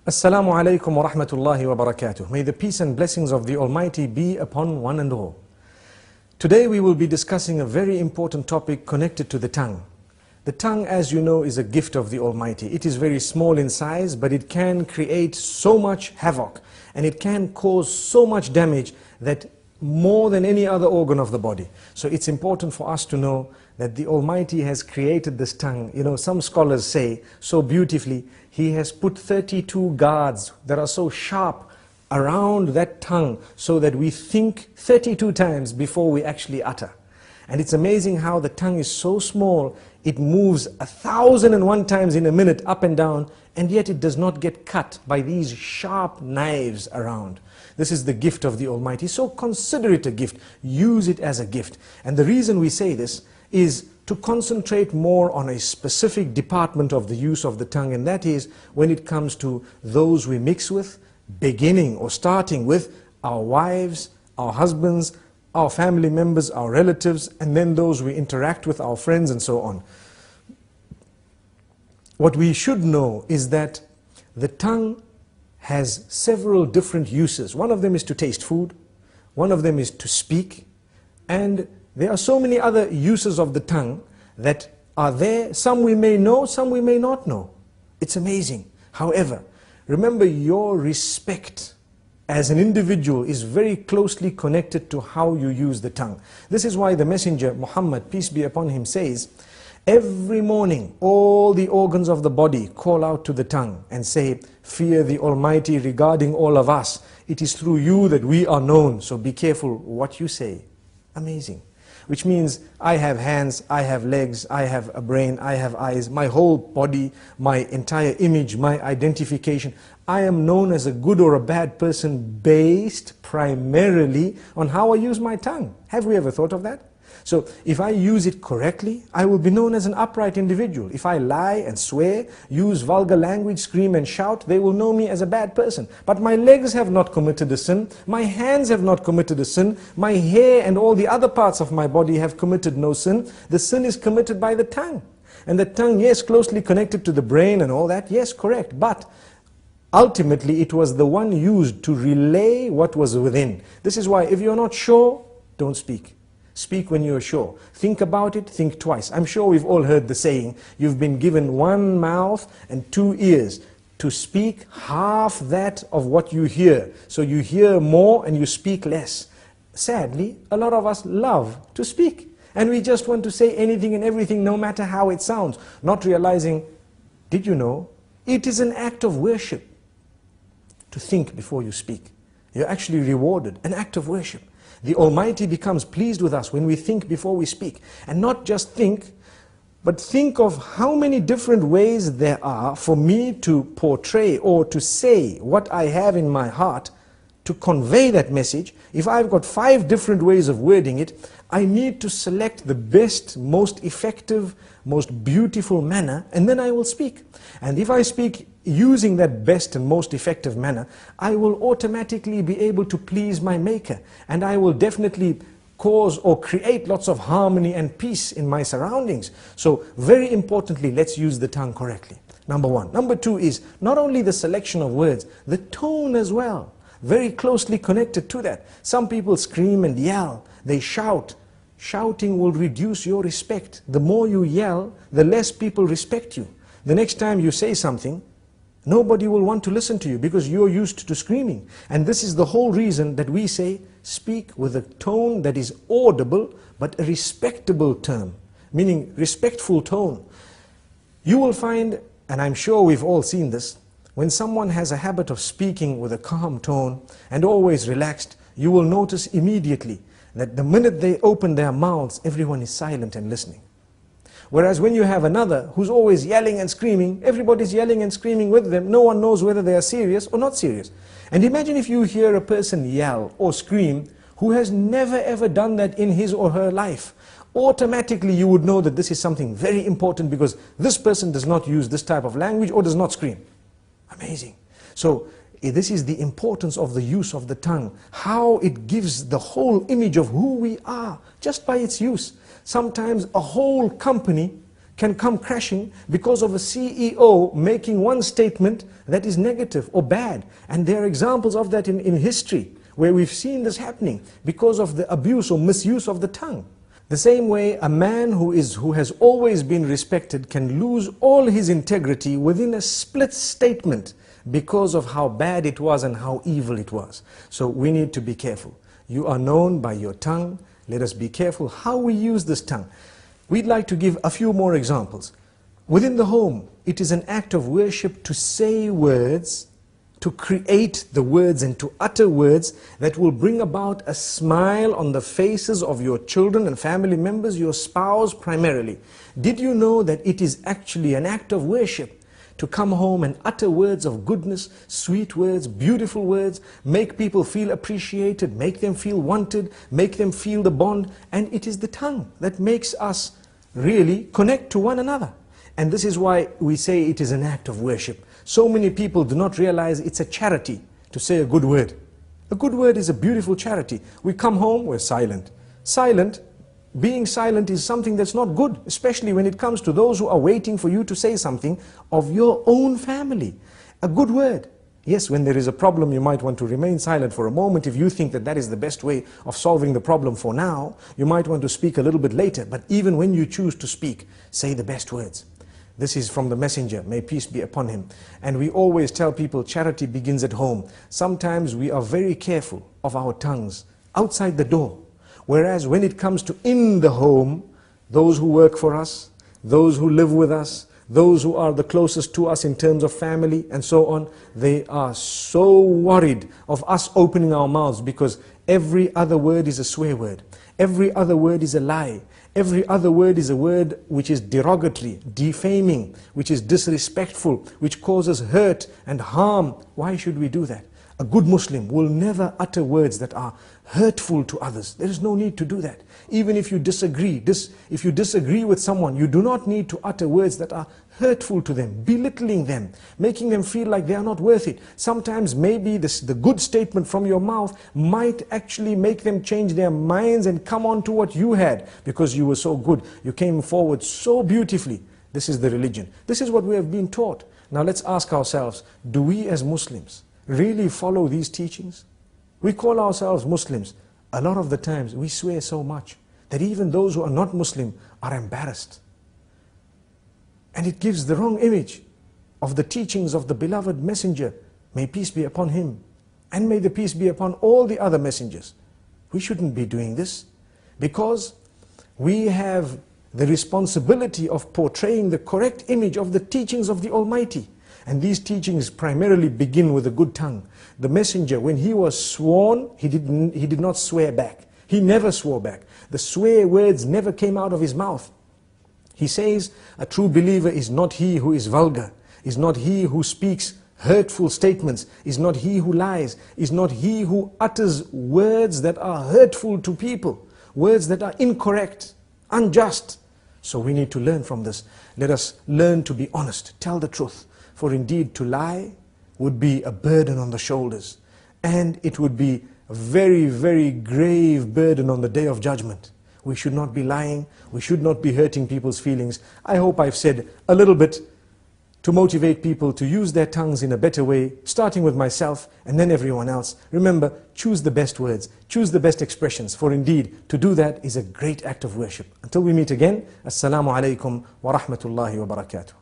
Assalamu alaikum wa rahmatullahi wa barakatuh. May the peace and blessings of the Almighty be upon one and all. Today we will be discussing a very important topic connected to the tongue. The tongue, as you know, is a gift of the Almighty. It is very small in size, but it can create so much havoc and it can cause so much damage that more than any other organ of the body. So it's important for us to know that the Almighty has created this tongue. You know, some scholars say so beautifully, He has put 32 guards that are so sharp around that tongue so that we think 32 times before we actually utter. And it's amazing how the tongue is so small, it moves 1,001 times in a minute up and down, and yet it does not get cut by these sharp knives around. This is the gift of the Almighty. So consider it a gift. Use it as a gift. And the reason we say this is to concentrate more on a specific department of the use of the tongue, and that is when it comes to those we mix with, beginning or starting with our wives, our husbands, our family members, our relatives, and then those we interact with, our friends and so on. What we should know is that the tongue has several different uses. One of them is to taste food, one of them is to speak, and there are so many other uses of the tongue that are there. Some we may know, some we may not know. It's amazing. However, remember, your respect as an individual is very closely connected to how you use the tongue. This is why the Messenger Muhammad, peace be upon him, says, every morning all the organs of the body call out to the tongue and say, fear the Almighty regarding all of us. It is through you that we are known, so be careful what you say. Amazing. Which means I have hands, I have legs, I have a brain, I have eyes, my whole body, my entire image, my identification. I am known as a good or a bad person based primarily on how I use my tongue. Have we ever thought of that? So if I use it correctly, I will be known as an upright individual. If I lie and swear, use vulgar language, scream and shout, they will know me as a bad person. But my legs have not committed a sin, my hands have not committed a sin, my hair and all the other parts of my body have committed no sin. The sin is committed by the tongue. And the tongue, yes, closely connected to the brain and all that, yes, correct. But ultimately it was the one used to relay what was within. This is why if you're not sure, don't speak. Speak when you're sure. Think about it, think twice. I'm sure we've all heard the saying, you've been given one mouth and two ears to speak half that of what you hear. So you hear more and you speak less. Sadly, a lot of us love to speak. And we just want to say anything and everything, no matter how it sounds. Not realizing, did you know, it is an act of worship to think before you speak. You're actually rewarded, an act of worship. The Almighty becomes pleased with us when we think before we speak. And not just think, but think of how many different ways there are for me to portray or to say what I have in my heart, to convey that message. If I've got 5 different ways of wording it, I need to select the best, most effective, most beautiful manner, and then I will speak. And if I speak using that best and most effective manner, I will automatically be able to please my Maker, and I will definitely cause or create lots of harmony and peace in my surroundings. So very importantly, let's use the tongue correctly. Number 1. Number 2 is not only the selection of words, the tone as well. Very closely connected to that. Some people scream and yell, they shout. Shouting will reduce your respect. The more you yell, the less people respect you. The next time you say something, nobody will want to listen to you because you're used to screaming. And this is the whole reason that we say, speak with a tone that is audible, but a respectable term, meaning respectful tone. You will find, and I'm sure we've all seen this, when someone has a habit of speaking with a calm tone and always relaxed, you will notice immediately that the minute they open their mouths, everyone is silent and listening. Whereas when you have another who's always yelling and screaming, everybody's yelling and screaming with them, no one knows whether they are serious or not serious. And imagine if you hear a person yell or scream who has never ever done that in his or her life. Automatically you would know that this is something very important because this person does not use this type of language or does not scream. Amazing. So this is the importance of the use of the tongue, how it gives the whole image of who we are just by its use. Sometimes a whole company can come crashing because of a CEO making one statement that is negative or bad. And there are examples of that in history where we've seen this happening because of the abuse or misuse of the tongue. The same way a man who has always been respected can lose all his integrity within a split statement because of how bad it was and how evil it was. So we need to be careful. You are known by your tongue. Let us be careful how we use this tongue. We'd like to give a few more examples. Within the home, it is an act of worship to say words, to create the words and to utter words that will bring about a smile on the faces of your children and family members, your spouse primarily. Did you know that it is actually an act of worship to come home and utter words of goodness, sweet words, beautiful words, make people feel appreciated, make them feel wanted, make them feel the bond? And it is the tongue that makes us really connect to one another. And this is why we say it is an act of worship. So many people do not realize it's a charity to say a good word. A good word is a beautiful charity. We come home, we're silent. Being silent is something that's not good, especially when it comes to those who are waiting for you to say something of your own family. A good word. Yes, when there is a problem, you might want to remain silent for a moment. If you think that that is the best way of solving the problem for now, you might want to speak a little bit later. But even when you choose to speak, say the best words. This is from the messenger, may peace be upon him. And we always tell people charity begins at home. Sometimes we are very careful of our tongues outside the door. Whereas when it comes to in the home, those who work for us, those who live with us, those who are the closest to us in terms of family and so on, they are so worried of us opening our mouths because every other word is a swear word. Every other word is a lie. Every other word is a word which is derogatory, defaming, which is disrespectful, which causes hurt and harm. Why should we do that? A good Muslim will never utter words that are hurtful to others. There is no need to do that. Even if you disagree, if you disagree with someone, you do not need to utter words that are hurtful to them, belittling them, making them feel like they are not worth it. Sometimes maybe the good statement from your mouth might actually make them change their minds and come on to what you had because you were so good. You came forward so beautifully. This is the religion. This is what we have been taught. Now let's ask ourselves, do we as Muslims really follow these teachings? We call ourselves Muslims. A lot of the times we swear so much that even those who are not Muslim are embarrassed. And it gives the wrong image of the teachings of the beloved messenger. May peace be upon him. And may the peace be upon all the other messengers. We shouldn't be doing this because we have the responsibility of portraying the correct image of the teachings of the Almighty. And these teachings primarily begin with a good tongue. The messenger, when he was sworn, he did not swear back. He never swore back. The swear words never came out of his mouth. He says, a true believer is not he who is vulgar, is not he who speaks hurtful statements, is not he who lies, is not he who utters words that are hurtful to people, words that are incorrect, unjust. So we need to learn from this. Let us learn to be honest, tell the truth. For indeed to lie would be a burden on the shoulders, and it would be a very, very grave burden on the Day of Judgment. We should not be lying, we should not be hurting people's feelings. I hope I've said a little bit to motivate people to use their tongues in a better way, starting with myself and then everyone else. Remember, choose the best words, choose the best expressions, for indeed to do that is a great act of worship. Until we meet again, Assalamu alaikum wa rahmatullahi wa barakatuh.